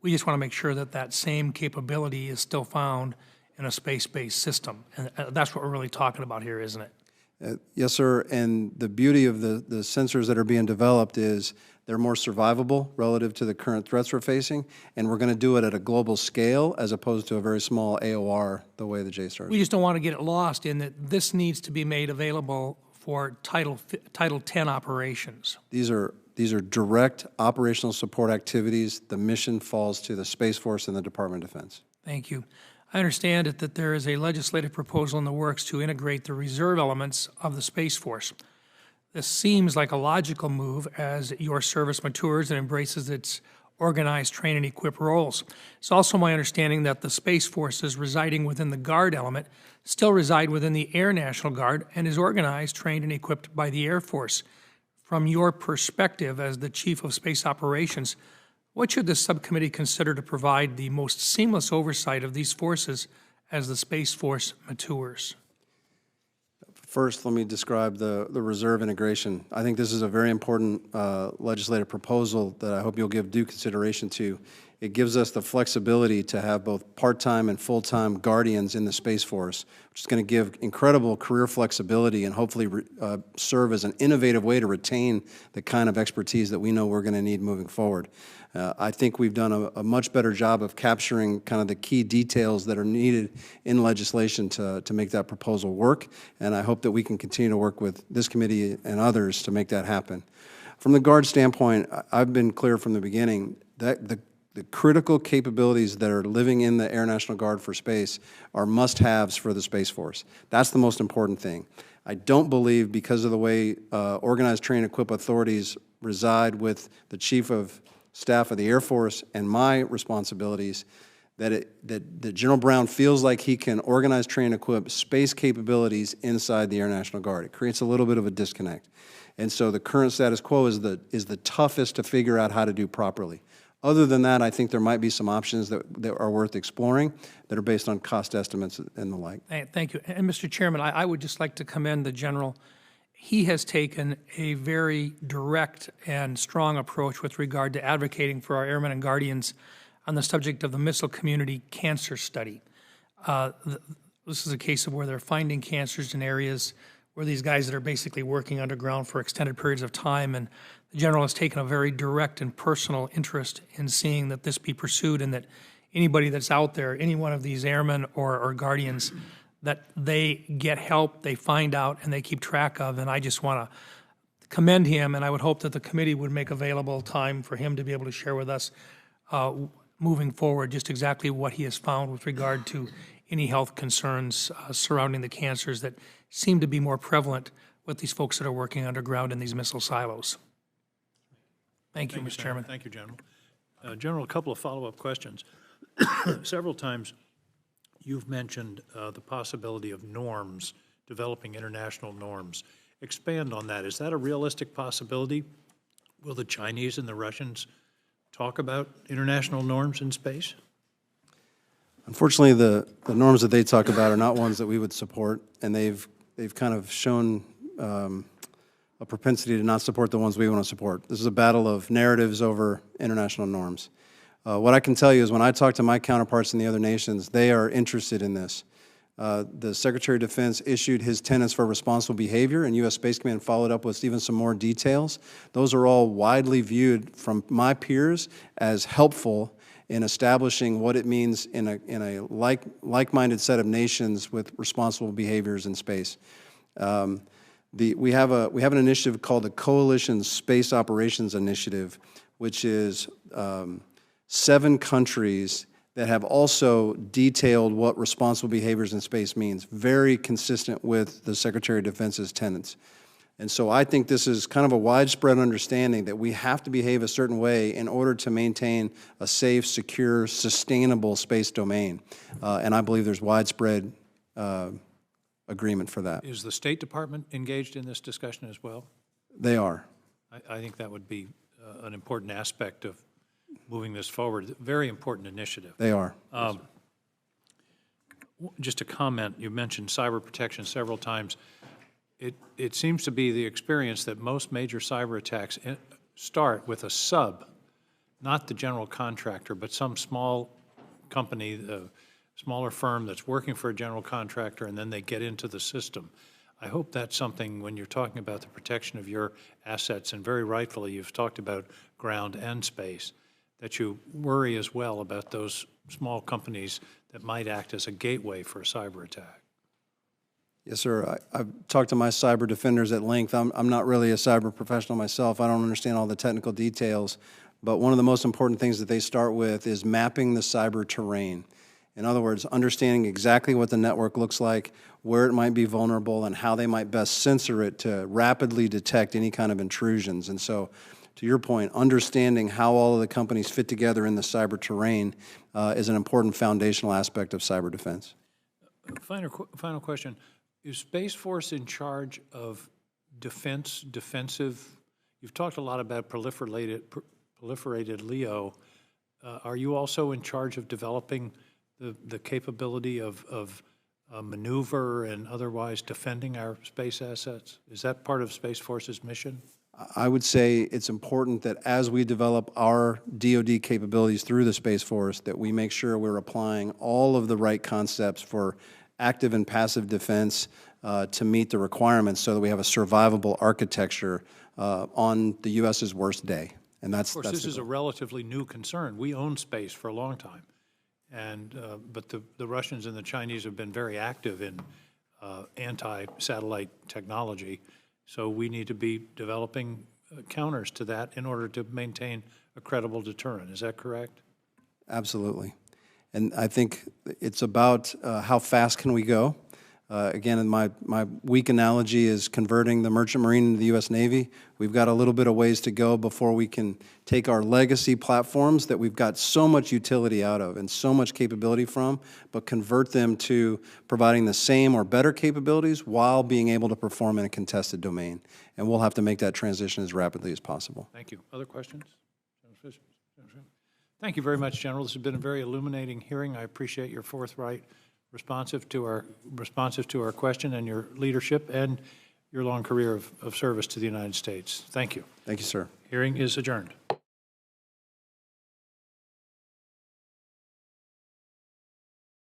We just want to make sure that that same capability is still found in a space-based system. And that's what we're really talking about here, isn't it? Yes, sir, and the beauty of the sensors that are being developed is they're more survivable relative to the current threats we're facing, and we're going to do it at a global scale as opposed to a very small AOR the way the JSTARS. We just don't want to get it lost in that this needs to be made available for Title 10 operations. These are direct operational support activities. The mission falls to the Space Force and the Department of Defense. Thank you. I understand that there is a legislative proposal in the works to integrate the reserve elements of the Space Force. This seems like a logical move as your service matures and embraces its organize, train, and equip roles. It's also my understanding that the Space Forces residing within the Guard element still reside within the Air National Guard and is organized, trained, and equipped by the Air Force. From your perspective as the Chief of Space Operations, what should the subcommittee consider to provide the most seamless oversight of these forces as the Space Force matures? First, let me describe the reserve integration. I think this is a very important legislative proposal that I hope you'll give due consideration to. It gives us the flexibility to have both part-time and full-time guardians in the Space Force, which is going to give incredible career flexibility and hopefully serve as an innovative way to retain the kind of expertise that we know we're going to need moving forward. I think we've done a much better job of capturing kind of the key details that are needed in legislation to make that proposal work, and I hope that we can continue to work with this committee and others to make that happen. From the Guard standpoint, I've been clear from the beginning that the critical capabilities that are living in the Air National Guard for space are must-haves for the Space Force. That's the most important thing. I don't believe, because of the way organized, train, equip authorities reside with the Chief of Staff of the Air Force and my responsibilities, that General Brown feels like he can organize, train, equip space capabilities inside the Air National Guard. It creates a little bit of a disconnect. And so the current status quo is the toughest to figure out how to do properly. Other than that, I think there might be some options that are worth exploring that are based on cost estimates and the like. Thank you. And Mr. Chairman, I would just like to commend the General. He has taken a very direct and strong approach with regard to advocating for our airmen and guardians on the subject of the missile community cancer study. This is a case of where they're finding cancers in areas where these guys that are basically working underground for extended periods of time, and the General has taken a very direct and personal interest in seeing that this be pursued and that anybody that's out there, any one of these airmen or guardians, that they get help, they find out, and they keep track of. And I just want to commend him, and I would hope that the committee would make available time for him to be able to share with us moving forward just exactly what he has found with regard to any health concerns surrounding the cancers that seem to be more prevalent with these folks that are working underground in these missile silos. Thank you, Mr. Chairman. Thank you, General. General, a couple of follow-up questions. Several times you've mentioned the possibility of norms, developing international norms. Expand on that. Is that a realistic possibility? Will the Chinese and the Russians talk about international norms in space? Unfortunately, the norms that they talk about are not ones that we would support, and they've kind of shown a propensity to not support the ones we want to support. This is a battle of narratives over international norms. What I can tell you is when I talk to my counterparts in the other nations, they are interested in this. The Secretary of Defense issued his tenets for responsible behavior, and U.S. Space Command followed up with even some more details. Those are all widely viewed from my peers as helpful in establishing what it means in a like-minded set of nations with responsible behaviors in space. We have an initiative called the Coalition Space Operations Initiative, which is 7 countries that have also detailed what responsible behaviors in space means, very consistent with the Secretary of Defense's tenets. And so I think this is kind of a widespread understanding that we have to behave a certain way in order to maintain a safe, secure, sustainable space domain. And I believe there's widespread agreement for that. Is the State Department engaged in this discussion as well? They are. I think that would be an important aspect of moving this forward. Very important initiative. They are. Just a comment, you mentioned cyber protection several times. It seems to be the experience that most major cyber attacks start with a sub, not the general contractor, but some small company, smaller firm that's working for a general contractor, and then they get into the system. I hope that's something, when you're talking about the protection of your assets, and very rightfully you've talked about ground and space, that you worry as well about those small companies that might act as a gateway for a cyber attack. Yes, sir. I've talked to my cyber defenders at length. I'm not really a cyber professional myself. I don't understand all the technical details, but one of the most important things that they start with is mapping the cyber terrain. In other words, understanding exactly what the network looks like, where it might be vulnerable, and how they might best censor it to rapidly detect any kind of intrusions. And so to your point, understanding how all of the companies fit together in the cyber terrain is an important foundational aspect of cyber defense. Final question. Is Space Force in charge of defensive? You've talked a lot about proliferated LEO. Are you also in charge of developing the capability of maneuver and otherwise defending our space assets? Is that part of Space Force's mission? I would say it's important that as we develop our DoD capabilities through the Space Force, that we make sure we're applying all of the right concepts for active and passive defense to meet the requirements so that we have a survivable architecture on the U.S.'s worst day. And that's, of course, this is a relatively new concern. We own space for a long time, and but the Russians and the Chinese have been very active in anti-satellite technology. So we need to be developing counters to that in order to maintain a credible deterrent. Is that correct? Absolutely. And I think it's about how fast can we go. Again, my weak analogy is converting the Merchant Marine into the U.S. Navy. We've got a little bit of ways to go before we can take our legacy platforms that we've got so much utility out of and so much capability from, but convert them to providing the same or better capabilities while being able to perform in a contested domain. And we'll have to make that transition as rapidly as possible. Thank you. Other questions? Thank you very much, General. This has been a very illuminating hearing. I appreciate your forthright responsive to our question and your leadership and your long career of service to the United States. Thank you. Thank you, sir. Hearing is adjourned.